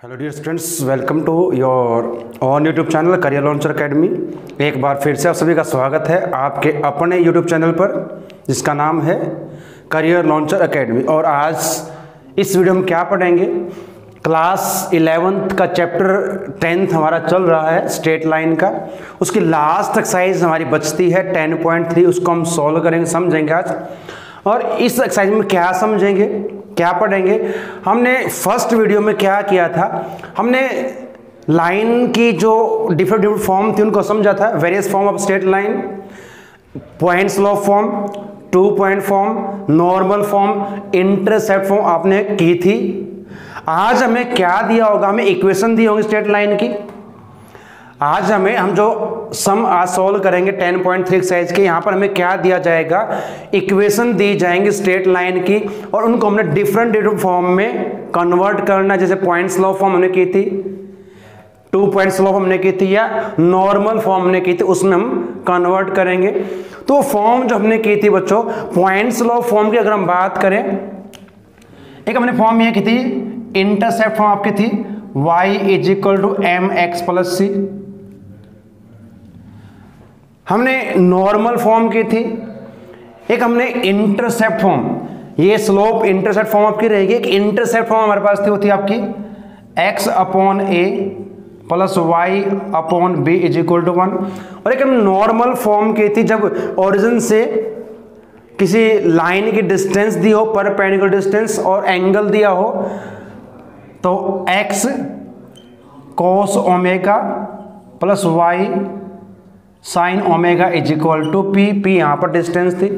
Hello dear students, welcome to your own YouTube channel career launcher academy. एक बार फिर से आप सभी का स्वागत है आपके अपने यूट्यूब चैनल पर जिसका नाम है करियर लॉन्चर एकेडमी। और आज इस वीडियो में क्या पढ़ेंगे, क्लास 11th का चैप्टर 10th हमारा चल रहा है स्ट्रेट लाइन का। उसकी लास्ट एक्सरसाइज हमारी बचती है 10.3, उसको हम सॉल्व करेंगे, समझेंगे आज। और इस एक्सरसाइज में क्या समझेंगे, क्या पढ़ेंगे, हमने फर्स्ट वीडियो में क्या किया था, हमने लाइन की जो डिफरेंट फॉर्म थी उनको समझा था। Various form of straight line, point slope form, 2 point form, normal form, intercept form आपने की थी। आज हमें क्या दिया होगा, हमें इक्वेशन दी होगी स्ट्रेट लाइन की। आज हम जो सम आज सॉल्व करेंगे 10.3 एक्सरसाइज के, यहाँ पर हमें क्या दिया जाएगा, इक्वेशन दी जाएंगी स्ट्रेट लाइन की, और उनको हमने डिफरेंट फॉर्म में कन्वर्ट करना। जैसे पॉइंट स्लोप फॉर्म हमने की थी, 2 पॉइंट स्लोप हमने की थी, या नॉर्मल फॉर्म हमने की थी, उसमें हम कन्वर्ट करेंगे। तो फॉर्म जो हमने की थी बच्चों, पॉइंट स्लोप फॉर्म की अगर हम बात करें, एक हमने फॉर्म यह की थी, इंटरसेप्ट फॉर्म आपकी थी y = mx + c। हमने नॉर्मल फॉर्म की थी, एक हमने इंटरसेप्ट फॉर्म, ये स्लोप इंटरसेप्ट फॉर्म आपकी रहेगी। एक इंटरसेप्ट फॉर्म हमारे पास थी, वो थी आपकी x/a + y/b = 1। और एक हम नॉर्मल फॉर्म की थी, जब ओरिजिन से किसी लाइन की डिस्टेंस दी हो, परपेंडिकुलर डिस्टेंस, और एंगल दिया हो, तो x cos ω + y sin ω = p यहाँ पर डिस्टेंस थी।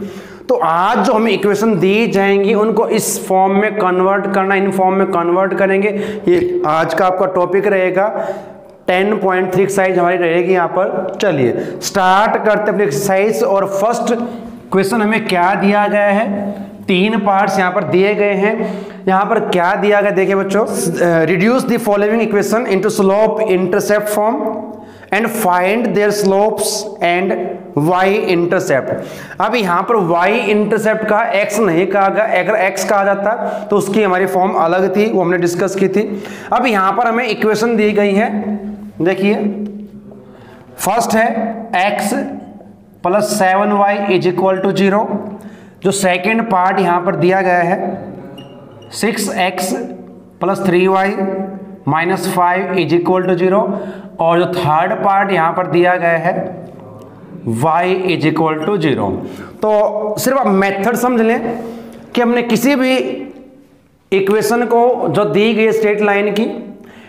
तो आज जो हमें इक्वेशन दी जाएंगी उनको इस फॉर्म में कन्वर्ट करना, इन फॉर्म में कन्वर्ट करेंगे। ये आज का आपका टॉपिक रहेगा। 10.3 एक्सरसाइज हमारी रहेगी यहाँ पर। चलिए स्टार्ट करते अपनी एक्सरसाइज। और फर्स्ट क्वेश्चन हमें क्या दिया गया है, 3 पार्ट्स यहाँ पर दिए गए हैं। यहाँ पर क्या दिया गया देखिए बच्चों, reduce the following equation into slope intercept form and find their slopes and y intercept. अब यहाँ पर y इंटरसेप्ट का x नहीं कहा गया, अगर x कहा जाता तो उसकी हमारी फॉर्म अलग थी, वो हमने डिस्कस की थी। अब यहाँ पर हमें इक्वेशन दी गई है, देखिए फर्स्ट है x + 7y = 0। जो सेकेंड पार्ट यहाँ पर दिया गया है 6x + 3y - 5 = 0। और जो थर्ड पार्ट यहाँ पर दिया गया है y = 0। तो सिर्फ आप मेथड समझ लें कि हमने किसी भी इक्वेशन को जो दी गई स्ट्रेट लाइन की,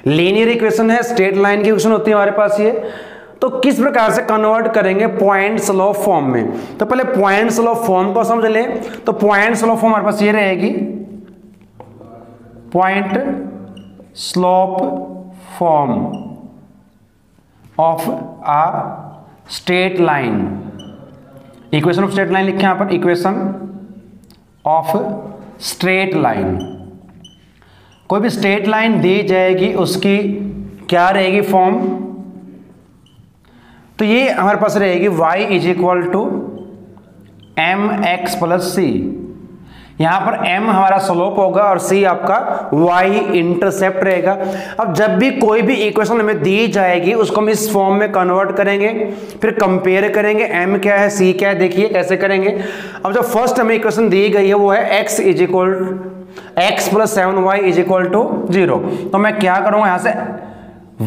लीनियर इक्वेशन है, स्ट्रेट लाइन की इक्वेशन होती है हमारे पास ये, तो किस प्रकार से कन्वर्ट करेंगे पॉइंट स्लोप फॉर्म में। तो पहले पॉइंट स्लोप फॉर्म को समझ लें। तो पॉइंट स्लोप फॉर्म हमारे पास ये रहेगी, point slope form of uh straight line. Equation of straight line लिखे यहां पर, इक्वेशन ऑफ स्ट्रेट लाइन। कोई भी स्ट्रेट लाइन दी जाएगी, उसकी क्या रहेगी फॉर्म, तो ये हमारे पास रहेगी y = mx + c। यहां पर m हमारा स्लोप होगा और c आपका y इंटरसेप्ट रहेगा। अब जब भी कोई भी इक्वेशन हमें दी जाएगी उसको हम इस फॉर्म में कन्वर्ट करेंगे, फिर कंपेयर करेंगे m क्या है c क्या है, देखिए कैसे करेंगे। अब जो फर्स्ट हमें इक्वेशन दी गई है वो है x + 7y = 0। तो मैं क्या करूंगा, यहां से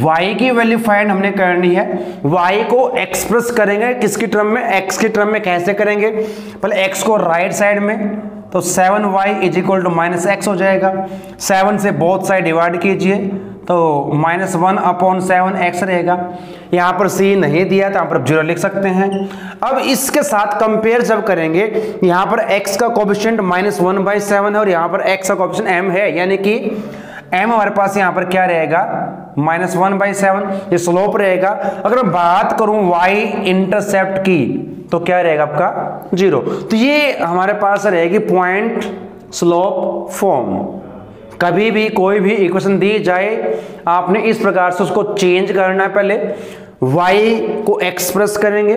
y की वैल्यू फाइंड हमने करनी है। y को एक्सप्रेस करेंगे किसकी टर्म में, x की टर्म में। कैसे करेंगे, पहले x को राइट साइड में, तो 7y = -x हो जाएगा। 7 से बोथ साइड डिवाइड कीजिए, तो -1/7x रहेगा। यहाँ पर c नहीं दिया तो यहाँ पर 0 लिख सकते हैं। अब इसके साथ कंपेयर जब करेंगे, यहाँ पर x का कोएफिशिएंट -1/7 है और यहाँ पर x का कोएफिशिएंट m है, यानी कि m हमारे पास यहाँ पर क्या रहेगा, -1/7, ये स्लोप रहेगा। अगर मैं बात करूं y इंटरसेप्ट की, तो क्या रहेगा आपका 0। तो ये हमारे पास रहेगी पॉइंट स्लोप फॉर्म। कभी भी कोई भी इक्वेशन दी जाए, आपने इस प्रकार से उसको चेंज करना है। पहले y को एक्सप्रेस करेंगे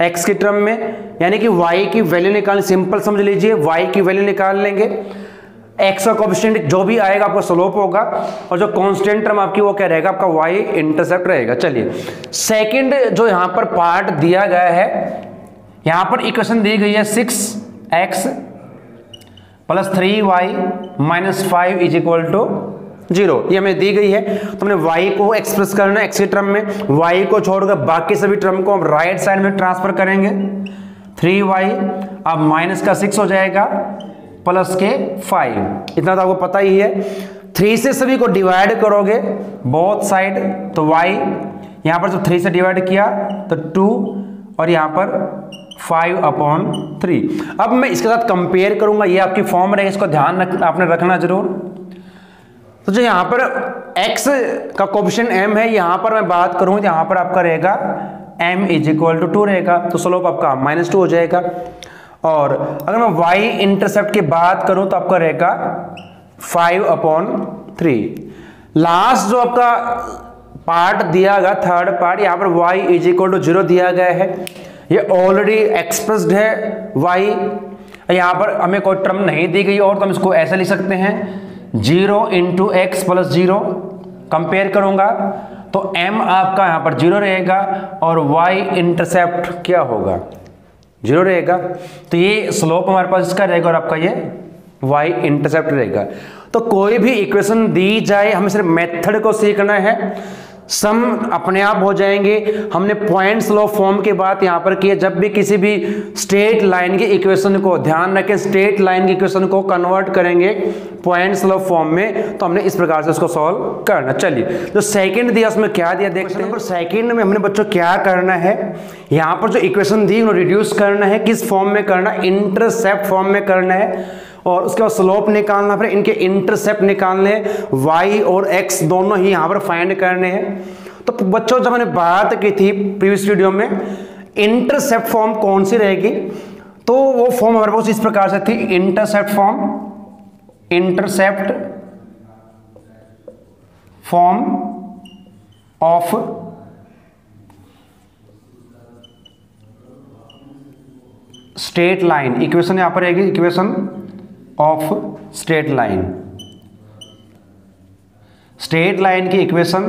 x की टर्म में, यानी कि y की वैल्यू निकालनी, सिंपल समझ लीजिए, y की वैल्यू निकाल लेंगे। एक्स का कोएफिशिएंट जो भी आएगा आपका स्लोप होगा, और जो कांस्टेंट टर्म आपकी वो क्या रहेगा, आपका वाई इंटरसेप्ट रहेगा। चलिए सेकंड जो यहां पर पार्ट दिया गया है, यहां पर इक्वेशन दी गई है 6x + 3y - 5 = 0, ये हमें दी गई है। तो हमने y को एक्सप्रेस करना है x के टर्म में, y को छोड़कर बाकी सभी टर्म को हम राइट साइड में ट्रांसफर करेंगे। 3y अब माइनस का 6 हो जाएगा प्लस के 5, इतना तो आपको पता ही है। 3 से सभी को डिवाइड करोगे बोथ साइड, तो y यहां पर जो 3 से डिवाइड किया तो 2 और यहां पर 5/3। अब मैं इसके साथ कंपेयर करूंगा, ये आपकी फॉर्म रहेगी, इसको ध्यान आपने रखना जरूर। तो जो यहाँ पर x का कोएफिशिएंट m है, यहाँ पर मैं बात करूँ तो यहाँ पर आपका रहेगा m = 2 रहेगा, तो स्लोप आपका -2 हो जाएगा। और अगर मैं y इंटरसेप्ट की बात करूँ तो आपका रहेगा 5/3। लास्ट जो आपका पार्ट दिया गया, थर्ड पार्ट, यहाँ पर y = 0 दिया गया है, ये ऑलरेडी एक्सप्रेस्ड है y। यहाँ पर हमें कोई टर्म नहीं दी गई और तो हम इसको ऐसे लिख सकते हैं 0 × x + 0। कंपेयर करूंगा तो m आपका यहाँ पर 0 रहेगा और y इंटरसेप्ट क्या होगा, 0 रहेगा। तो ये स्लोप हमारे पास इसका रहेगा और आपका ये y इंटरसेप्ट रहेगा। तो कोई भी इक्वेशन दी जाए, हमें सिर्फ मेथड को सीखना है, सम अपने आप हो जाएंगे। हमने पॉइंट स्लोप फॉर्म की बात यहां पर की है। जब भी किसी भी स्ट्रेट लाइन की इक्वेशन को, ध्यान रखें स्ट्रेट लाइन की इक्वेशन को कन्वर्ट करेंगे पॉइंट स्लोप फॉर्म में, तो हमने इस प्रकार से उसको सॉल्व करना। चलिए जो सेकंड दिया उसमें क्या दिया देखते हैं। सेकंड में हमने बच्चों क्या करना है, यहां पर जो इक्वेशन दी उन्हें रिड्यूस करना है, किस फॉर्म में करना, इंटरसेप्ट फॉर्म में करना है, और उसके बाद स्लोप निकालना, फिर इनके इंटरसेप्ट निकालने, y और x दोनों ही यहां पर फाइंड करने हैं। तो बच्चों जब मैंने बात की थी प्रीवियस वीडियो में इंटरसेप्ट फॉर्म कौन सी रहेगी, तो वो फॉर्म हमारे पास इस प्रकार से थी, intercept form of straight line. Equation यहां पर रहेगी इक्वेशन ऑफ स्ट्रेट लाइन की इक्वेशन,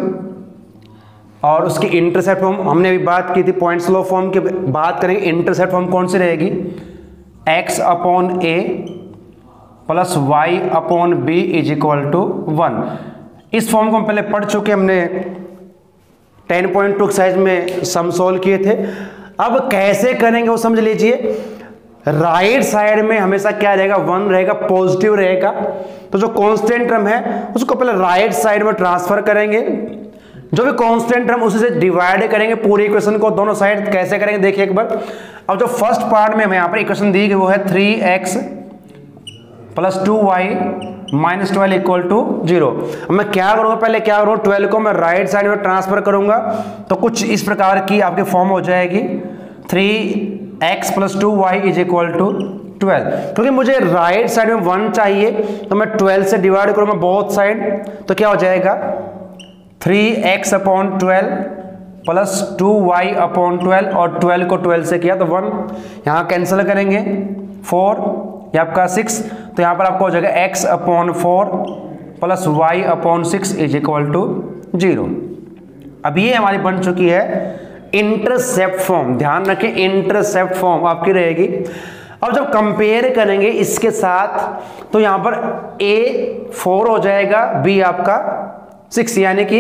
और उसकी इंटरसेप्ट फॉर्म हमने अभी बात की थी, पॉइंट स्लोप फॉर्म की बात करेंगे। इंटरसेप्ट फॉर्म कौन सी रहेगी, x/a + y/b = 1। इस फॉर्म को हम पहले पढ़ चुके, हमने 10.2 एक्सरसाइज में सम सोल्व किए थे। अब कैसे करेंगे वो समझ लीजिए। राइट साइड में हमेशा क्या रहेगा, 1 रहेगा, पॉजिटिव रहेगा। तो जो कांस्टेंट टर्म है उसको पहले राइट साइड में ट्रांसफर करेंगे, जो भी कांस्टेंट टर्म उसी से डिवाइड करेंगे पूरी इक्वेशन को दोनों साइड। कैसे करेंगे देखिए एक बार। अब जो फर्स्ट पार्ट में हमें यहाँ पर इक्वेशन दी गई वो है 3x + 2y - 12 = 0। अब मैं क्या करूँगा, पहले क्या करूँगा, 12 को मैं राइट साइड में ट्रांसफर करूँगा, तो कुछ इस प्रकार की आपकी फॉर्म हो जाएगी 3x + 2y = 12। क्योंकि मुझे राइट साइड में 1 चाहिए तो मैं 12 से डिवाइड करूँगा बोथ साइड, तो क्या हो जाएगा 3x/12 + 2y/12, और 12 को 12 से किया तो 1, यहाँ कैंसिल करेंगे 4, ये आपका 6, तो यहाँ पर आपको हो जाएगा x/4 + y/6 = 0। अब ये हमारी बन चुकी है इंटरसेप्ट फॉर्म। ध्यान रखें इंटरसेप्ट फॉर्म आपकी रहेगी। अब जब कंपेयर करेंगे इसके साथ तो यहां पर a 4 हो जाएगा, b आपका 6, यानी कि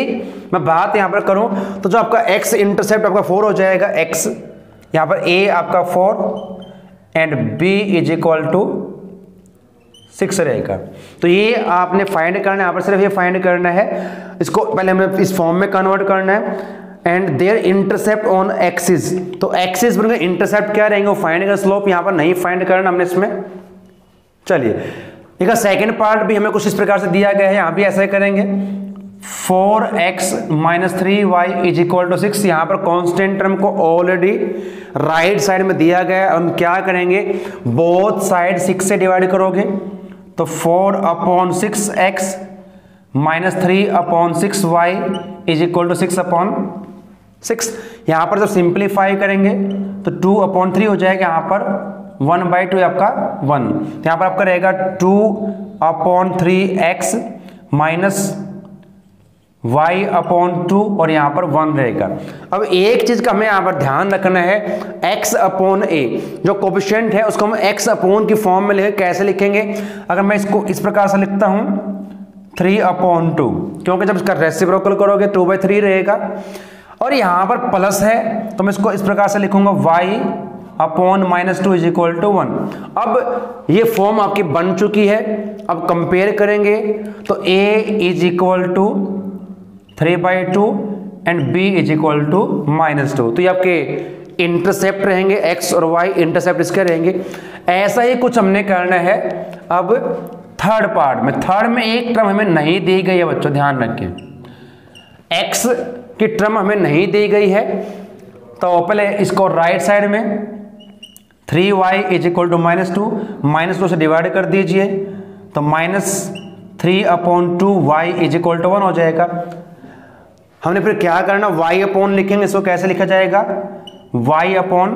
मैं बात यहां पर करूं तो जो आपका x इंटरसेप्ट आपका 4 हो जाएगा, x यहां पर a आपका 4 एंड b = 6 रहेगा। तो ये आपने फाइंड करना है, यहाँ पर सिर्फ ये फाइंड करना है, इसको पहले हमें इस फॉर्म में कन्वर्ट करना है। And their intercept on axis, तो एक्सिस पर इंटरसेप्ट क्या रहेंगे वो फाइंड कर, स्लोप यहाँ पर नहीं फाइंड करना हमने इसमें। चलिए देखा सेकंड पार्ट भी हमें कुछ इस प्रकार से दिया गया है, यहाँ भी ऐसा ही करेंगे। 4x - 3y = 6। यहाँ पर कांस्टेंट टर्म को ऑलरेडी राइट साइड में दिया गया है, हम क्या करेंगे बोथ साइड 6 से डिवाइड करोगे, तो 4/6x - 3/6y = 6/6। यहाँ पर जब सिंप्लीफाई करेंगे तो 2/3 हो जाएगा, यहाँ पर 1/2 आपका 1, तो यहाँ पर आपका रहेगा 2 upon 3x minus y upon 2 और यहाँ पर 1 रहेगा। अब एक चीज का हमें यहाँ पर ध्यान रखना है, x अपॉन a जो कोफिशिएंट है उसको हम x अपॉन की फॉर्म में लिखेंगे। कैसे लिखेंगे? अगर मैं इसको इस प्रकार से लिखता हूँ 3 अपॉन 2, क्योंकि जब इसका रेसिप्रोकल करोगे 2/3 रहेगा, और यहाँ पर प्लस है तो मैं इसको इस प्रकार से लिखूंगा y upon -2 is equal to 1। अब ये फॉर्म आपकी बन चुकी है। अब कंपेयर करेंगे तो a is equal to 3/2 and b is equal to -2। तो ये आपके इंटरसेप्ट रहेंगे, x और y इंटरसेप्ट इसके रहेंगे। ऐसा ही कुछ हमने करना है। अब थर्ड पार्ट में, थर्ड में एक टर्म हमें नहीं दी गई है बच्चों, ध्यान रखें, x की टर्म हमें नहीं दी गई है। तो पहले इसको राइट साइड में 3y इज इक्वल टू -2 से डिवाइड कर दीजिए, तो -3 upon 2y is equal to 1 हो जाएगा। हमने फिर क्या करना, y अपॉन लिखेंगे, इसको कैसे लिखा जाएगा, y upon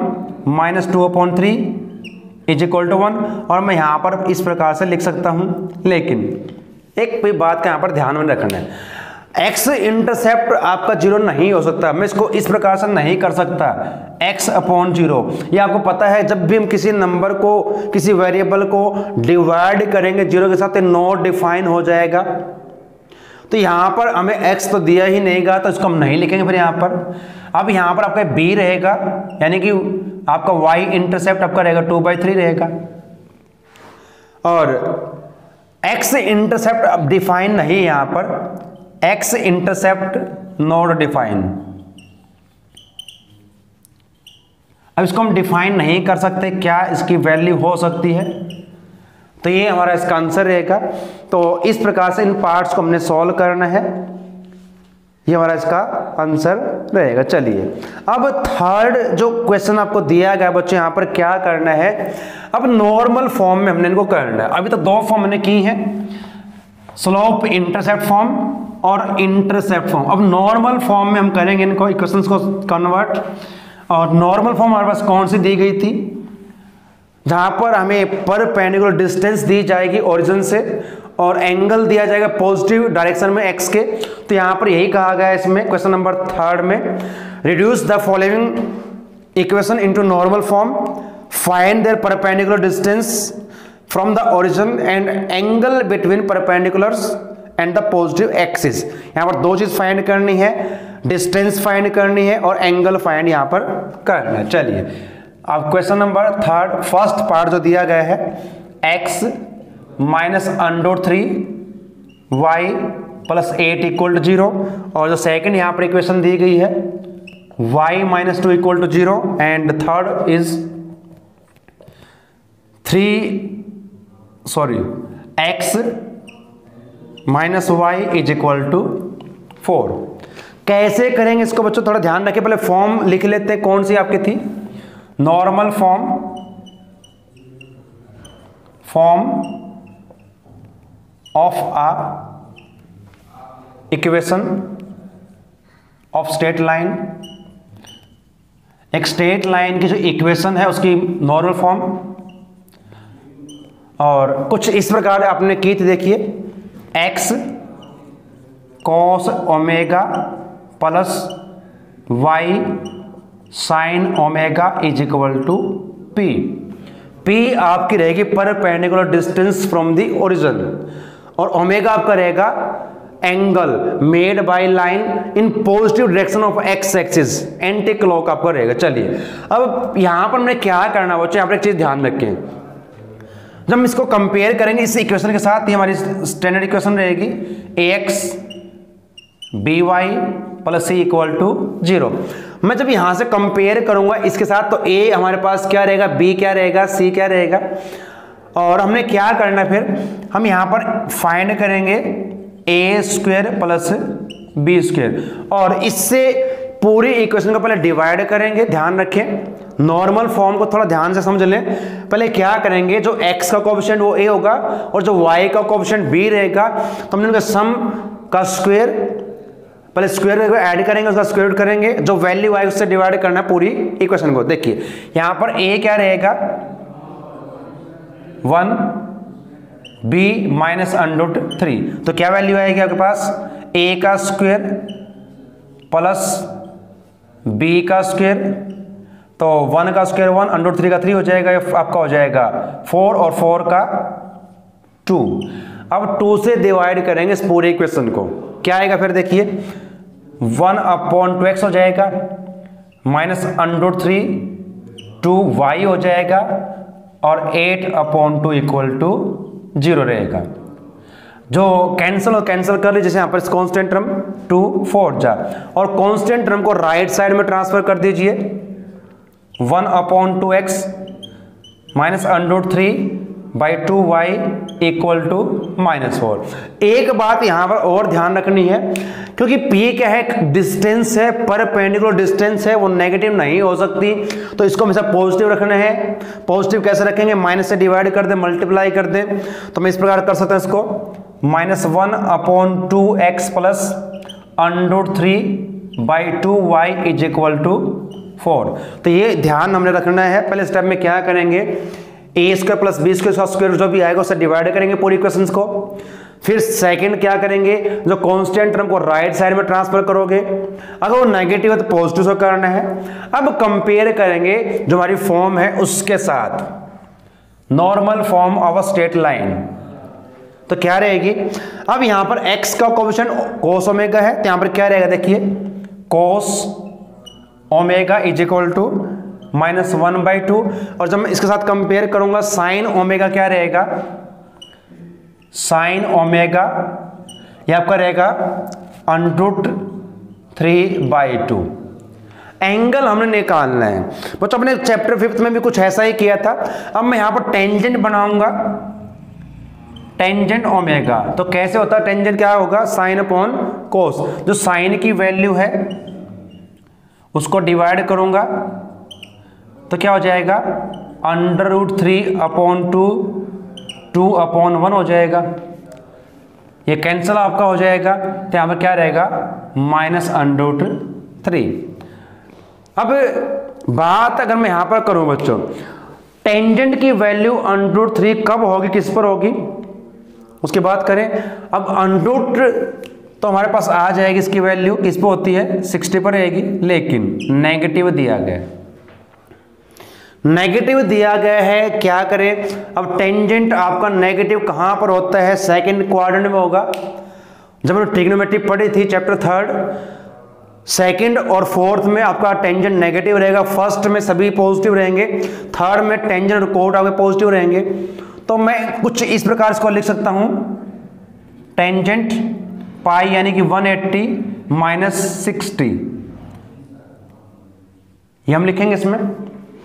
-2 upon 3 is equal to 1, और मैं यहाँ पर इस प्रकार से लिख सकता हूँ। लेकिन एक भी बात का यहाँ पर ध्यान में रखना है, x इंटरसेप्ट आपका 0 नहीं हो सकता। मैं इसको इस प्रकार से नहीं कर सकता x अपॉन 0। ये आपको पता है, जब भी हम किसी नंबर को, किसी वेरिएबल को डिवाइड करेंगे 0 के साथ, नॉट डिफाइन हो जाएगा। तो यहाँ पर हमें x तो दिया ही नहीं गा, तो इसको हम नहीं लिखेंगे फिर यहाँ पर। अब यहाँ पर आपका b रहेगा, यानी कि आपका y इंटरसेप्ट आपका रहेगा 2/3 रहेगा, और x इंटरसेप्ट अब डिफाइन नहीं है यहाँ पर, x इंटरसेप्ट नॉट डिफाइन। अब इसको हम डिफाइन नहीं कर सकते, क्या इसकी वैल्यू हो सकती है, तो ये हमारा इसका आंसर रहेगा। तो इस प्रकार से इन पार्ट्स को हमने सॉल्व करना है, ये हमारा इसका आंसर रहेगा। चलिए अब थर्ड जो क्वेश्चन आपको दिया गया बच्चों, यहाँ पर क्या करना है, अब नॉर्मल फॉर्म में हमने इनको करना है। अभी तो दो फॉर्म हमने की है, स्लोप इंटरसेप्ट फॉर्म और इंटरसेप्ट फॉर्म। अब नॉर्मल फॉर्म में हम करेंगे इनको, इक्वेशंस को कन्वर्ट। और नॉर्मल फॉर्म हमारे पास कौन सी दी गई थी, जहां पर हमें परपेंडिकुलर डिस्टेंस दी जाएगी ओरिजिन से और एंगल दिया जाएगा पॉजिटिव डायरेक्शन में x के। तो यहां पर यही कहा गया है इसमें क्वेश्चन नंबर थर्ड में, reduce the following equation into normal form, find their perpendicular distance from the origin and angle between perpendiculars and the positive axis. यहाँ पर दो चीज फाइंड करनी है, डिस्टेंस फाइंड करनी है और एंगल फाइंड यहाँ पर करना है। चलिए अब question number third, first part जो दिया गया है, x minus √3 y plus 8 equal to 0, और जो सेकंड यहाँ पर इक्वेशन दी गई है y -2 equal to 0, and third is x minus y is equal to 4। कैसे करेंगे इसको बच्चों, थोड़ा ध्यान रखें। पहले फॉर्म लिख लेते हैं, कौन सी आपकी थी, normal form of a equation of straight line. एक स्ट्रेट लाइन की जो इक्वेशन है उसकी नॉर्मल फॉर्म, और कुछ इस प्रकार आपने की थी, देखिए x cos omega plus y sin omega is equal to p। p आपकी रहेगी perpendicular distance from the origin, और ओमेगा आपका रहेगा angle made by line in positive direction of x axis, anti clock आपका रहेगा। चलिए अब यहां पर हमने क्या करना बच्चों, यहां पर एक चीज ध्यान रखें, जब हम इसको कंपेयर करेंगे इस इक्वेशन के साथ, ये हमारी स्टैंडर्ड इक्वेशन रहेगी ax by plus c equal to 0। मैं जब यहां से कंपेयर करूंगा इसके साथ, तो a हमारे पास क्या रहेगा, b क्या रहेगा, c क्या रहेगा, और हमने क्या करना, फिर हम यहां पर फाइंड करेंगे a² प्लस b², और इससे पूरी इक्वेशन को पहले डिवाइड करेंगे। ध्यान रखें, नॉर्मल फॉर्म को थोड़ा ध्यान से समझ लें। पहले क्या करेंगे, जो x का कोएफिशिएंट वो a होगा और जो y का कोएफिशिएंट b रहेगा, तो हमने उनका सम का स्क्वायर, पहले स्क्वायर ऐड करेंगे, उसका स्क्वायर रूट करेंगे, जो वैल्यू आए उससे डिवाइड करना है पूरी इक्वेशन को। देखिए यहां पर a क्या रहेगा 1 b माइनस √3। तो क्या वैल्यू आएगी आपके पास, a का स्क्वायर प्लस b का स्क्वायर, तो 1 का स्क्वायर 1, √3 का 3 हो जाएगा, आपका हो जाएगा 4 और 4 का 2। अब 2 से डिवाइड करेंगे इस पूरे इक्वेशन को, क्या आएगा फिर देखिए, 1/2x हो जाएगा माइनस √3 2y हो जाएगा और 8/2 इक्वल टू 0 रहेगा। जो कैंसिल और कैंसिल कर ली, जैसे यहाँ पर कांस्टेंट टर्म 2 4 जा, और कांस्टेंट टर्म को राइट साइड में ट्रांसफर कर दीजिए, 1/2x minus √3/2y equal to -4। एक बात यहां पर और ध्यान रखनी है, क्योंकि p क्या है, डिस्टेंस है, परपेंडिकुलर डिस्टेंस है, वो नेगेटिव नहीं हो सकती, तो इसको हमेशा पॉजिटिव रखना है। पॉजिटिव कैसे रखेंगे, माइनस से डिवाइड कर दें, मल्टीप्लाई कर दें, तो मैं इस प्रकार कर सकता हूं इसको, -1/2x plus √3/2y is equal to 4। तो ये ध्यान हमने रखना है। पहले स्टेप में क्या करेंगे, a² प्लस b² स्क्वायर जो भी आएगा उससे डिवाइड करेंगे पूरी इक्वेशंस को। फिर सेकंड क्या करेंगे, जो कांस्टेंट टर्म को राइट साइड में ट्रांसफर करोगे, अगर वो नेगेटिव है तो पॉजिटिव से करना है। अब कंपेयर करेंगे जो हमारी फॉर्म है उसके साथ, normal form of a straight line, तो क्या रहेगी। अब यहां पर x का कोएफिशिएंट cos ओमेगा है, तो यहां पर क्या रहेगा देखिए, cos omega is equal to -1/2, और जब मैं इसके साथ कंपेयर करूंगा साइन ओमेगा क्या रहेगा, साइन ओमेगा ये आपका रहेगा √3/2। एंगल हमने निकालना है, बच्चों अपने चैप्टर 5 में भी कुछ ऐसा ही किया था। अब मैं यहां पर टेंजेंट बनाऊंगा, टेंजेंट ओमेगा, तो कैसे होता है टेंजेंट, क्या होगा, साइन अपॉन कोस, जो साइन की वैल्यू है उसको डिवाइड करूंगा तो क्या हो जाएगा, √3/2 2/1 हो जाएगा, ये कैंसिल आपका हो जाएगा, तो यहां पर क्या रहेगा, -√3। अब बात अगर मैं यहां पर करूं बच्चों, टेंजेंट की वैल्यू √3 कब होगी, किस पर होगी, उसकी बात करें। अब √, तो हमारे पास आ जाएगी इसकी वैल्यू किस पे होती है, 60 पर रहेगी, लेकिन नेगेटिव दिया गया है, नेगेटिव दिया गया है, क्या करें। अब टेंजेंट आपका नेगेटिव कहां पर होता है, सेकंड क्वाड्रेंट में होगा। जब हमने ट्रिग्नोमेट्री पढ़ी थी चैप्टर 3, सेकंड और फोर्थ में आपका टेंजेंट नेगेटिव रहेगा, फर्स्ट में सभी पॉजिटिव रहेंगे, थर्ड में टेंजेंट और कोड आपके पॉजिटिव रहेंगे। तो मैं कुछ इस प्रकार इसको लिख सकता हूं, टेंजेंट पाई यानी कि 180 - 60, ये हम लिखेंगे इसमें,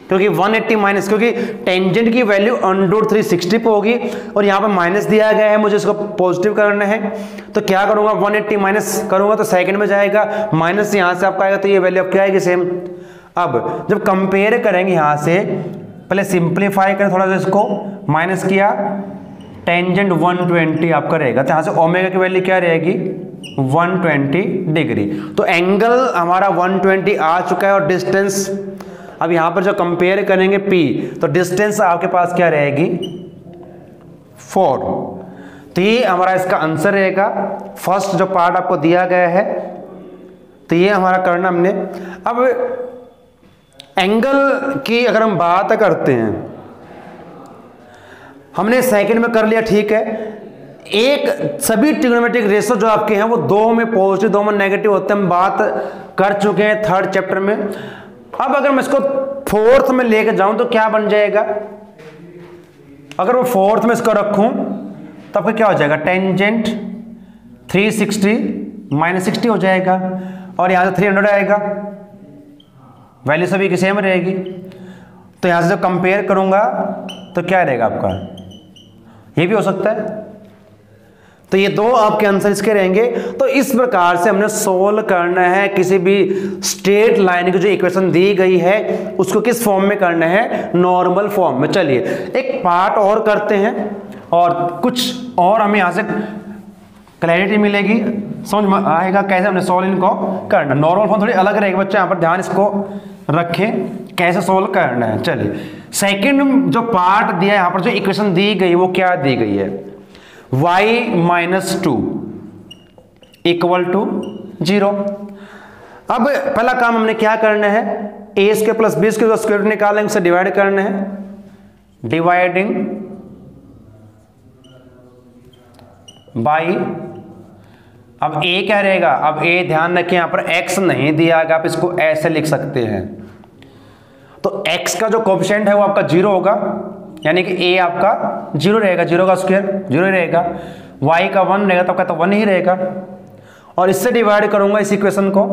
क्योंकि 180 माइनस, क्योंकि टेंजेंट की वैल्यू √3 60 पे होगी और यहाँ पे माइनस दिया गया है, मुझे इसको पॉजिटिव करना है, तो क्या करूंगा, 180 माइनस करूंगा तो सेकंड में जाएगा, माइनस यहाँ से आपका आएगा, तो ये वैल्यू अब क्या आएगी, सेम। अब जब कंपेयर करेंगे यहाँ से, पहले सिंप्लीफाई करें थोड़ा सा इसको, माइनस किया, टेंजेंट 120 आपका रहेगा, तो यहाँ से ओमेगा की वैल्यू क्या रहेगी, 120 डिग्री। तो एंगल हमारा 120 आ चुका है, और डिस्टेंस अब यहां पर जो कंपेयर करेंगे P, तो डिस्टेंस आपके पास क्या रहेगी, 4। तो ये हमारा इसका आंसर रहेगा, फर्स्ट जो पार्ट आपको दिया गया है, तो ये हमारा करना हमने। अब एंगल की अगर हम बात करते हैं, हमने सेकंड में कर लिया, ठीक है। एक सभी ट्रिग्नोमेट्रिक रेशो जो आपके हैं वो 2 में पॉजिटिव 2 में नेगेटिव होते हैं, हम बात कर चुके हैं 3rd चैप्टर में। अब अगर मैं इसको 4th में लेकर जाऊं तो क्या बन जाएगा, अगर वो 4th में इसको रखूं तब फिर क्या हो जाएगा, टेंजेंट 360 - 60 हो जाएगा, और यहां से 300 आएगा, वैल्यू सभी की सेम रहेगी। तो यहां से जब कंपेयर करूंगा तो क्या रहेगा आपका, ये भी हो सकता है। तो ये 2 आपके आंसर इसके रहेंगे। तो इस प्रकार से हमने सोल्व करना है किसी भी स्ट्रेट लाइन की जो इक्वेशन दी गई है उसको किस फॉर्म में करना है, नॉर्मल फॉर्म में। चलिए एक पार्ट और करते हैं और कुछ और हमें यहाँ से क्लैरिटी मिलेगी, समझ में आएगा कैसे हमने सोल्व इनको करना। नॉर्मल फॉर्म थोड़ी अलग रहेगी बच्चे, यहाँ पर ध्यान इसको रखें कैसे सोल्व करना है। चलिए सेकंड जो पार्ट दिया है, यहाँ पर जो इक्वेशन दी गई वो क्या दी गई है, y माइनस 2 इक्वल टू 0। अब पहला काम हमने क्या करना है, ए स्क्वायर प्लस बी स्क्वायर का स्क्वायर रूट निकालेंगे, उसे डिवाइड करना है, डिवाइडिंग बाई, अब ए क्या रहेगा, अब ए ध्यान रखें यहां पर x नहीं दिया गया, आप इसको ऐसे लिख सकते हैं। तो x का जो कोएफिशिएंट है वो आपका 0 होगा, यानी कि a आपका 0 रहेगा, 0 का स्क्वायर 0 रहेगा, y का 1 रहेगा तो आपका तो 1 ही रहेगा। और इससे डिवाइड करूंगा इस इक्वेशन को,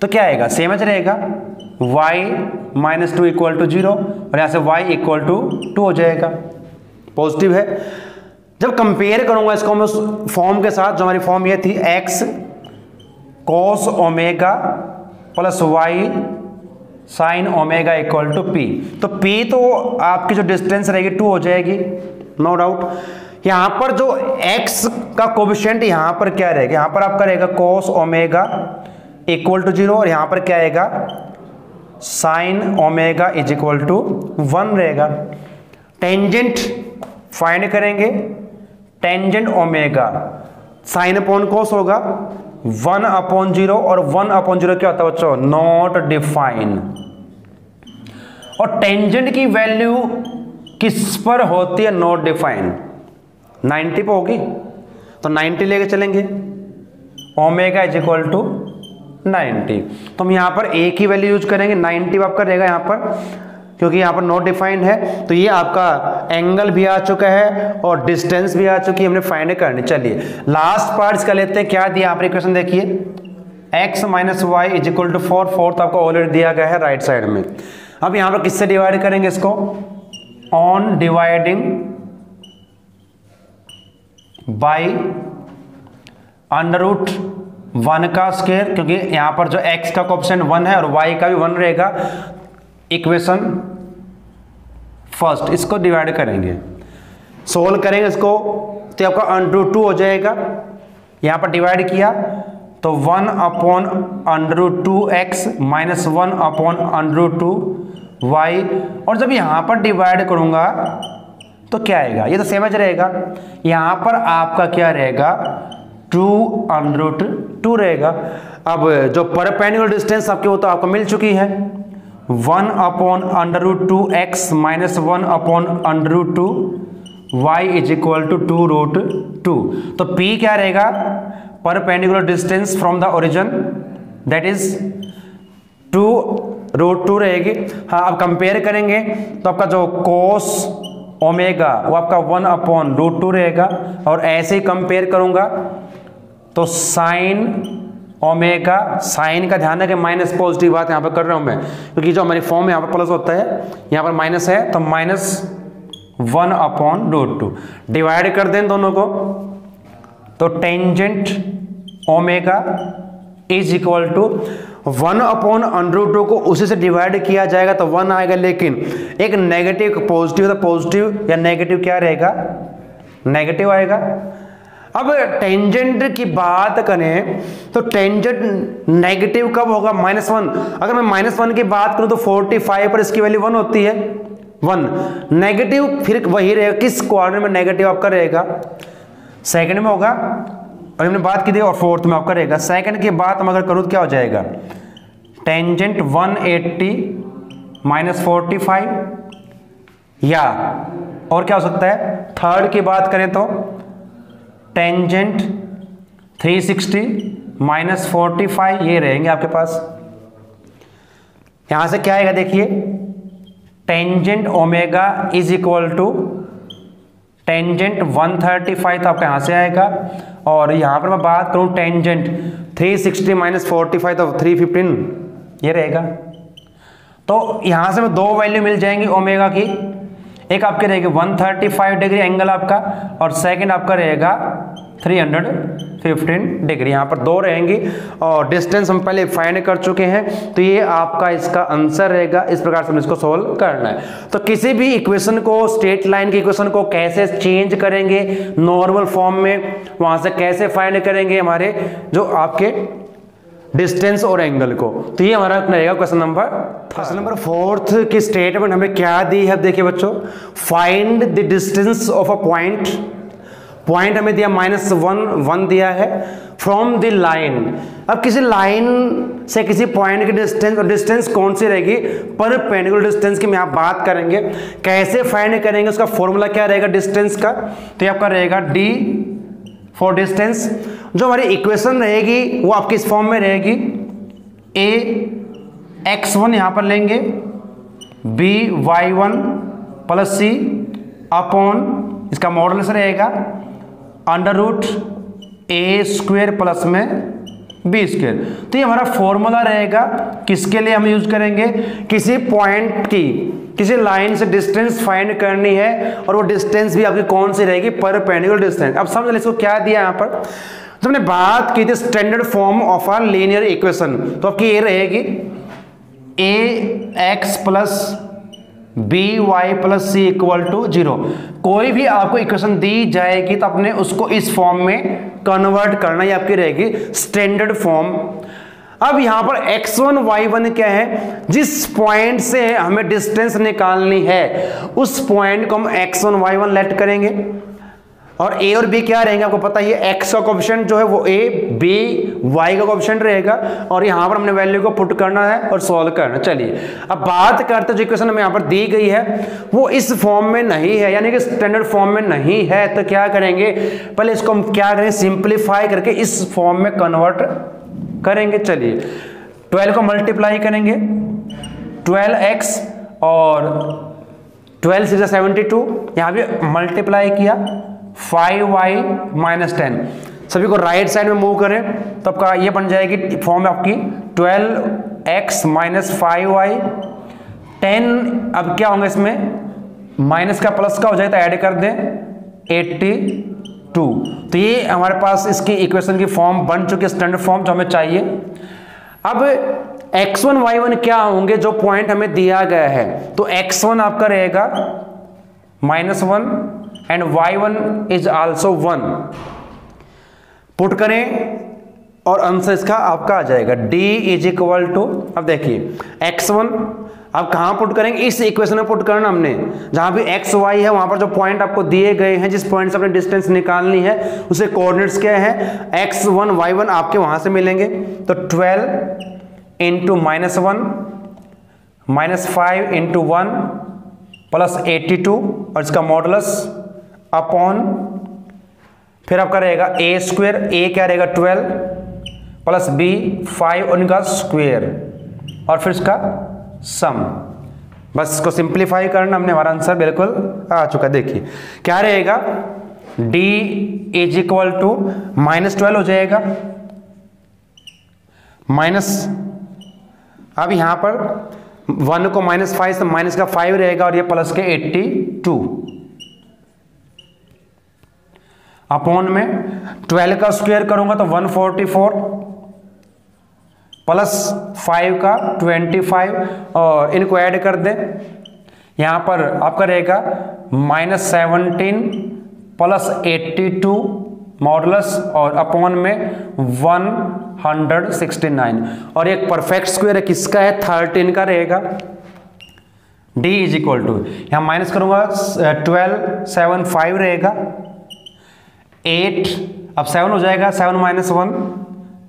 तो क्या आएगा, सेम ही रहेगा, y माइनस 2 इक्वल टू 0, और यहां से y इक्वल टू 2 हो जाएगा, पॉजिटिव है। जब कंपेयर करूंगा इसको मैं उस फॉर्म के साथ, जो हमारी फॉर्म ये थी x cos omega plus y sine omega equal to p, तो p तो आपकी जो डिस्टेंस रहेगी 2 हो जाएगी, नो डाउट। यहां पर जो x का कोएफिशिएंट यहां पर क्या रहेगा, यहां पर आपका रहेगा cos ओमेगा इक्वल टू 0, और यहां पर क्या आएगा, sine omega is equal to 1 रहेगा। टेंजेंट फाइंड करेंगे, tangent omega sine upon cos होगा 1/0, और 1/0 क्या होता है बच्चों, नॉट डिफाइन। और टेंजेंट की वैल्यू किस पर होती है, नॉट डिफाइन, 90 पे होगी, तो 90 लेके चलेंगे, ओमेगा इज इक्वल टू 90। तो हम यहां पर a की वैल्यू यूज करेंगे, 90 आपका रहेगा यहां पर, क्योंकि यहां पर नॉट डिफाइंड है। तो ये आपका एंगल भी आ चुका है और डिस्टेंस भी आ चुकी है, हमने फाइंड करनी। चलिए लास्ट पार्ट इसका लेते हैं, क्या दिया आप इक्वेशन देखिए, x minus y is equal to 4, 4 तो आपको ऑलरेडी दिया गया है राइट साइड में। अब यहां पर किससे डिवाइड करेंगे इसको, on dividing by under root 1 का स्क्वायर, क्योंकि यहां पर जो x का कोएफिशिएंट 1 है और y का भी 1 रहेगा। इक्वेशन फर्स्ट, इसको डिवाइड करेंगे, सोल्व करेंगे इसको, तो आपका अंडर रूट 2 हो जाएगा। यहां पर डिवाइड किया तो 1 upon under root 2x minus 1 upon under root 2y, और जब यहां पर डिवाइड करूंगा तो क्या आएगा, ये तो सेम ही रहेगा। यहां पर आपका क्या रहेगा, 2 अंडर रूट 2 रहेगा। अब जो परपेंडिकुलर डिस्टेंस आपके वो तो आपको मिल चुकी है, 1 upon under root 2x minus 1 upon under root 2y is equal to 2 root 2। तो p क्या रहेगा, perpendicular distance from the origin, that is 2 root 2 रहेगी। हाँ, अब कंपेयर करेंगे तो आपका जो cos ओमेगा वो आपका 1 अपॉन रूट 2 रहेगा, और ऐसे ही कंपेयर करूंगा तो साइन ओमेगा, साइन का ध्यान है कि माइनस पॉजिटिव बात यहां पर कर रहा हूं मैं, क्योंकि जो हमारी फॉर्म यहां पर प्लस होता है, यहां पर माइनस है, तो माइनस 1 अपॉन रूट 2। डिवाइड कर दें दोनों को, तो tangent omega is equal to 1 upon under root 2 को उसी से डिवाइड किया जाएगा तो 1 आएगा, लेकिन एक नेगेटिव पॉजिटिव, तो पॉजिटिव या नेगेटिव क्या रहेगा, नेगेटिव आएगा। अब टेंजेंट की बात करें तो टेंजेंट नेगेटिव कब होगा, -1। अगर मैं -1 की बात करूं तो 45 पर इसकी वैल्यू 1 होती है, 1 नेगेटिव, फिर वही रहेगा, किस क्वाड्रेंट में नेगेटिव आपका रहेगा, सेकंड में होगा, और हमने बात की थी, और फोर्थ में आपका रहेगा। सेकंड की बात हम अगर करूं तो क्या हो जाएगा, टेंजेंट 180 माइनस 45, या और क्या हो सकता है, थर्ड की बात करें तो टेंजेंट 360 माइनस 45, ये रहेंगे आपके पास। यहां से क्या आएगा देखिए, tangent omega is equal to tangent 135, तो आपका यहां से आएगा। और यहां पर मैं बात करूं टेंजेंट 360 माइनस 45, तो 315 ये रहेगा। तो यहां से मैं 2 वैल्यू मिल जाएंगी ओमेगा की, एक आपके रहेगी 135 डिग्री एंगल आपका, और सेकंड आपका रहेगा 315 डिग्री, यहाँ पर 2 रहेंगी, और डिस्टेंस हम पहले फाइंड कर चुके हैं। तो ये आपका इसका आंसर रहेगा। इस प्रकार से हम इसको सोल्व करना है। तो किसी भी इक्वेशन को, स्ट्रेट लाइन की इक्वेशन को कैसे चेंज करेंगे नॉर्मल फॉर्म में, वहां से कैसे फाइंड करेंगे, हमारे जो आपके डिस्टेंस और एंगल को। तो ये हमारा रहेगा क्वेश्चन नंबर 4 की स्टेटमेंट हमें क्या दी है। अब देखिए बच्चों, find the distance of a point, point हमें दिया -1 दिया है, फ्रॉम द लाइन। अब किसी लाइन से किसी पॉइंट की डिस्टेंस, और डिस्टेंस कौन सी रहेगी, परपेंडिकुलर डिस्टेंस की मैं आप बात करेंगे। कैसे फाइंड करेंगे, उसका फॉर्मूला क्या रहेगा डिस्टेंस का, तो ये आपका रहेगा d फॉर डिस्टेंस। जो हमारी इक्वेशन रहेगी वो आपकी इस फॉर्म में रहेगी, ax1 यहां पर लेंगे, by1 प्लस c अपॉन, इसका मॉडुलस रहेगा √a² प्लस में b²। तो ये हमारा फॉर्मूला रहेगा, किसके लिए हम यूज करेंगे, किसी पॉइंट की, किसी लाइन से डिस्टेंस फाइंड करनी है, और वो डिस्टेंस भी आपकी कौन सी रहेगी, परपेंडिकुलर डिस्टेंस। अब समझ लो इसको क्या दिया यहां पर, तो हमने बात की थी standard form of a linear equation, तो आपकी ये रहेगी ax plus by plus c equal to 0। कोई भी आपको इक्वेशन दी जाएगी तो आपने उसको इस फॉर्म में कन्वर्ट करना, ये आपकी रहेगी स्टैंडर्ड फॉर्म। अब यहां पर x1 y1 क्या है, जिस पॉइंट से हमें डिस्टेंस निकालनी है उस पॉइंट को हम x1 y1 लेट करेंगे, और a और b क्या रहेंगे आपको पता ही है, x का कोएफिशिएंट जो है वो a, b, y का कोएफिशिएंट रहेगा, और यहां पर हमने वैल्यू को पुट करना है और सॉल्व करना। चलिए अब बात करते हैं, जो इक्वेशन हमें यहां पर दी गई है वो इस फॉर्म में नहीं है, यानी कि स्टैंडर्ड फॉर्म में नहीं है, तो क्या करेंगे, पहले इसको हम क्या करेंगे, सिंप्लीफाई करके इस फॉर्म में कन्वर्ट करेंगे। चलिए 12 को मल्टीप्लाई करेंगे, 12x और 12 6 72, यहां भी मल्टीप्लाई किया, 5y - 10, सभी को राइट साइड में मूव करें तो आपका ये बन जाएगी फॉर्म आपकी 12x - 5y 10। अब क्या होंगे इसमें, माइनस का प्लस का हो जाए तो ऐड कर दें 82। तो ये हमारे पास इसकी इक्वेशन की फॉर्म बन चुकी है, स्टैंडर्ड फॉर्म जो हमें चाहिए। अब x1 y1 क्या होंगे, जो पॉइंट हमें दिया गया है, तो x1 आपका रहेगा -1 and y1 is also 1, put करें और आंसर इसका आपका आ जाएगा d इज इक्वल टू, अब देखिए x1 अब कहां पुट करेंगे, इस इक्वेशन में पुट करना हमने, जहां भी x y है वहां पर जो पॉइंट आपको दिए गए हैं, जिस पॉइंट से अपने डिस्टेंस निकालनी है उसे कोऑर्डिनेट्स क्या है, x1 y1 आपके वहां से मिलेंगे। तो 12 इंटू -1 -5 इंटू 1 प्लस 82, और इसका मॉडुलस अपॉन, फिर आपका रहेगा a², a क्या रहेगा 12 प्लस b 5 और इनका स्क्वायर, और फिर इसका सम। बस इसको सिंप्लीफाई करना, हमने हमारा आंसर बिल्कुल आ चुका। देखिए क्या रहेगा, d इज इक्वल टू -12 हो जाएगा, माइनस, अब यहां पर 1 को -5 से माइनस का 5 रहेगा, और ये प्लस के 82 अपॉन में 12 का स्क्वायर करूंगा तो 144 प्लस 5 का 25, और इनको ऐड कर दें, यहां पर आपका रहेगा -17 प्लस 82 मॉडुलस, और अपॉन में 169, और एक परफेक्ट स्क्वायर है, किसका है, 13 का रहेगा। d इज इक्वल टू, यहां माइनस करूंगा 12 7 5 रहेगा, 8, अब 7 हो जाएगा, 7 - 1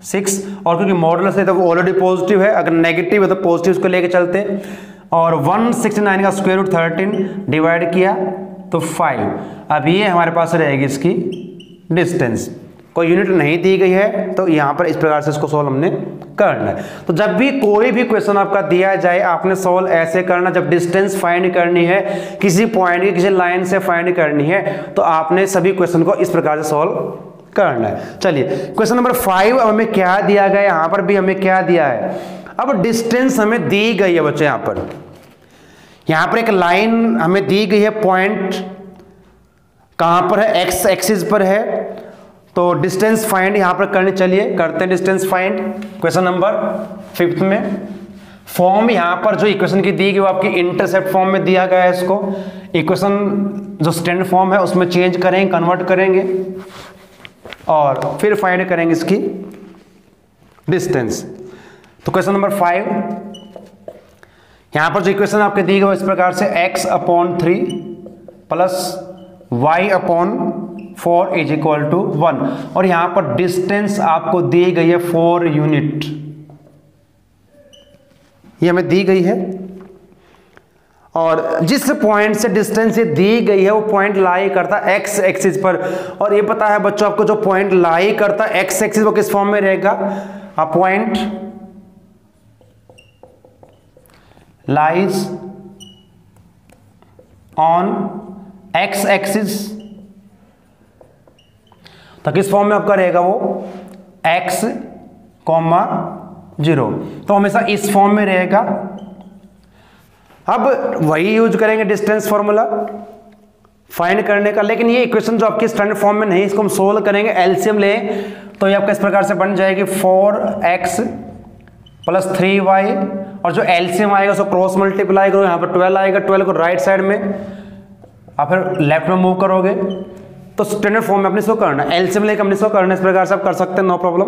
6, और क्योंकि मॉडुलस है तो वो ऑलरेडी पॉजिटिव है, अगर नेगेटिव है तो पॉजिटिव उसको लेके चलते, और 169 का स्क्वायर रूट 13 डिवाइड किया तो 5। अब ये हमारे पास रहेगी इसकी डिस्टेंस, कोई यूनिट नहीं दी गई है, तो यहाँ पर इस प्रकार से इसको सॉल्व हमने करना है। तो जब भी कोई भी क्वेश्चन आपका दिया जाए, आपने सॉल्व ऐसे करना, जब डिस्टेंस फाइंड करनी है किसी पॉइंट की, किसी लाइन से फाइंड करनी है, तो आपने सभी क्वेश्चन को इस प्रकार से सॉल्व करना है। चलिए क्वेश्चन नंबर 5, अब हमें क्या दिया गया, यहां पर भी हमें क्या दिया है, अब डिस्टेंस हमें दी गई है बच्चे, यहां पर एक लाइन हमें दी गई है, पॉइंट कहां पर है, एक्स एक्सिस पर है, तो डिस्टेंस फाइंड यहां पर करनी, चलिए करते हैं डिस्टेंस फाइंड। क्वेश्चन नंबर 5 में फॉर्म यहां पर जो इक्वेशन की दी गई वो आपकी इंटरसेप्ट फॉर्म में दिया गया है, इसको इक्वेशन जो स्टैंडर्ड फॉर्म है उसमें चेंज करेंगे, कन्वर्ट करेंगे, और फिर फाइंड करेंगे इसकी डिस्टेंस। तो क्वेश्चन नंबर 5, यहां पर जो इक्वेशन आपके दी गई इस प्रकार से x/3 plus y/4 is equal to 1, और यहां पर डिस्टेंस आपको दी गई है 4 यूनिट, ये हमें दी गई है, और जिस पॉइंट से डिस्टेंस ये दी गई है वो पॉइंट लाई करता है एक्स एक्सिस पर, और ये पता है बच्चों आपको जो पॉइंट लाई करता है एक्स एक्सिस वो किस फॉर्म में रहेगा, a point lies on x axis, तो किस फॉर्म में आपका रहेगा वो x, 0, तो हमेशा इस फॉर्म में रहेगा। अब वही यूज करेंगे डिस्टेंस फॉर्मूला फाइंड करने का, लेकिन ये इक्वेशन जो आपकी स्टैंडर्ड फॉर्म में नहीं, इसको हम सोल्व करेंगे, एलसीएम ले तो ये आपका इस प्रकार से बन जाएगी 4x प्लस 3y, और जो एलसीएम आएगा उसको क्रॉस मल्टीप्लाई करो, यहाँ पर 12 आएगा, 12 को राइट साइड में आप फिर लेफ्ट में मूव करोगे, तो स्टैंडर्ड फॉर्म में अपने इसको करना, एलसीएम लेकर अपने इसको करना, इस प्रकार से आप कर सकते हैं, नो प्रॉब्लम।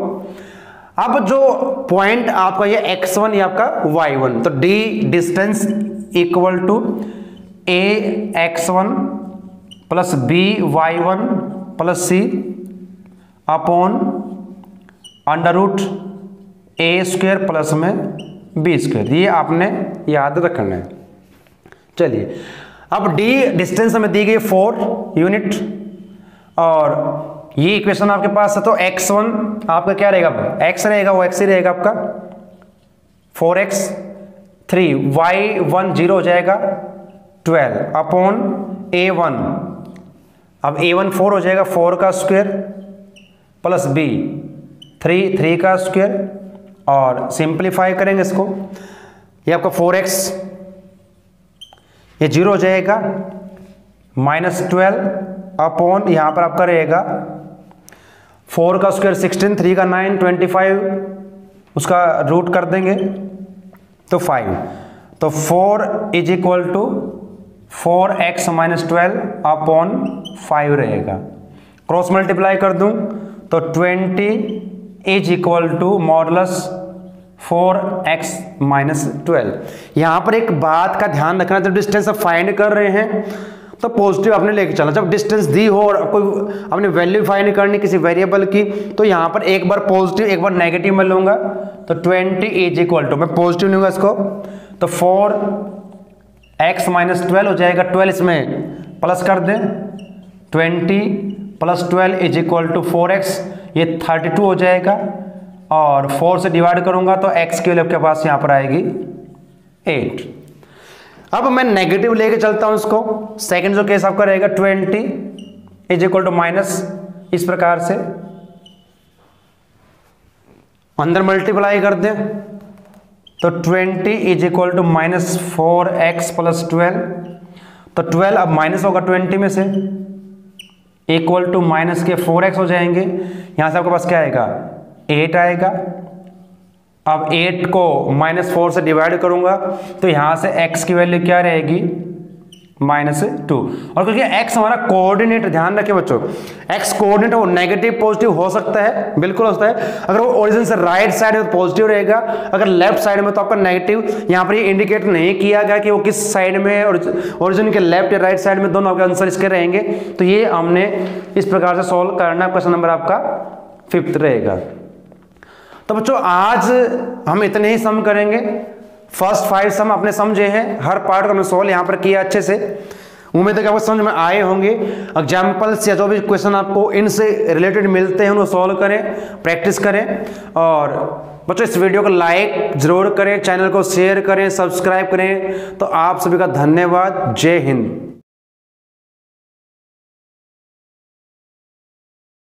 अब जो पॉइंट आपका ये x1 ये आपका y1, तो d distance equal to a x1 plus b y1 plus c upon under root a square plus में b स्क्वायर, ये आपने याद रखना है। चलिए अब d डिस्टेंस हमें दी गई 4 यूनिट, और ये इक्वेशन आपके पास है, तो x1 आपका क्या रहेगा, x रहेगा, वो x ही रहेगा आपका 4x 3, y1 0 हो जाएगा 12 अपॉन a1, अब a1 4 हो जाएगा, 4 का स्क्वायर प्लस b 3 का स्क्वायर, और सिंप्लीफाई करेंगे इसको, ये आपका 4x ये 0 हो जाएगा -12 अपॉन यहाँ पर आपका रहेगा 4 का स्क्वायर 16, 3 का 9, 25, उसका रूट कर देंगे तो 5, तो 4 is equal to 4x minus 12 upon 5 रहेगा, क्रॉस मल्टीप्लाई कर दूं तो 20 is equal to modulus 4x minus 12। यहां पर एक बात का ध्यान रखना, जब डिस्टेंस आप फाइंड कर रहे हैं तो पॉजिटिव आपने लेके चलना, जब डिस्टेंस दी हो और कोई आपने वैल्यू फाइंड करनी किसी वेरिएबल की, तो यहां पर एक बार पॉजिटिव एक बार नेगेटिव में लूंगा, तो 20 इज इक्वल टू, मैं पॉजिटिव लूंगा इसको, तो 4x माइनस 12 हो जाएगा, 12 इसमें प्लस कर दें, 20 plus 12 is equal to 4x, ये 32 हो जाएगा, और 4 से डिवाइड करूंगा तो x की वैल्यू आपके पास यहां पर आएगी 8। अब मैं नेगेटिव लेके चलता हूं इसको, सेकंड जो केस आपका रहेगा 20 इज इक्वल टू माइनस, इस प्रकार से अंदर मल्टीप्लाई कर दें तो 20 is equal to minus 4x plus 12, तो 12 अब माइनस होगा 20 में से, इक्वल टू माइनस के 4x हो जाएंगे, यहां से आपके पास क्या आएगा 8 आएगा। अब 8 को -4 से डिवाइड करूंगा तो यहां से x की वैल्यू क्या रहेगी -2, और क्योंकि x हमारा कोऑर्डिनेट, ध्यान रखें बच्चों, x कोऑर्डिनेट वो नेगेटिव पॉजिटिव हो सकता है, बिल्कुल होता है, अगर वो ओरिजिन से राइट साइड में तो पॉजिटिव रहेगा, अगर लेफ्ट साइड में तो आपका नेगेटिव। यहां पर ये इंडिकेट नहीं किया गया कि वो किस साइड में, ओरिजिन के लेफ्ट या राइट साइड में, दोनों आपके आंसर इसके रहेंगे, तो ये हमने इस प्रकार से सॉल्व करना। क्वेश्चन नंबर आपका 5th रहेगा। तो बच्चों आज हम इतने ही सम करेंगे, फर्स्ट 5 सम आपने समझे हैं, हर पार्ट का हमने सॉल्व यहाँ पर किया अच्छे से, उम्मीद है कि आपको समझ में आए होंगे। एग्जाम्पल्स या जो भी क्वेश्चन आपको इनसे रिलेटेड मिलते हैं उनको सॉल्व करें, प्रैक्टिस करें, और बच्चों इस वीडियो को लाइक जरूर करें, चैनल को शेयर करें, सब्सक्राइब करें। तो आप सभी का धन्यवाद। जय हिंद।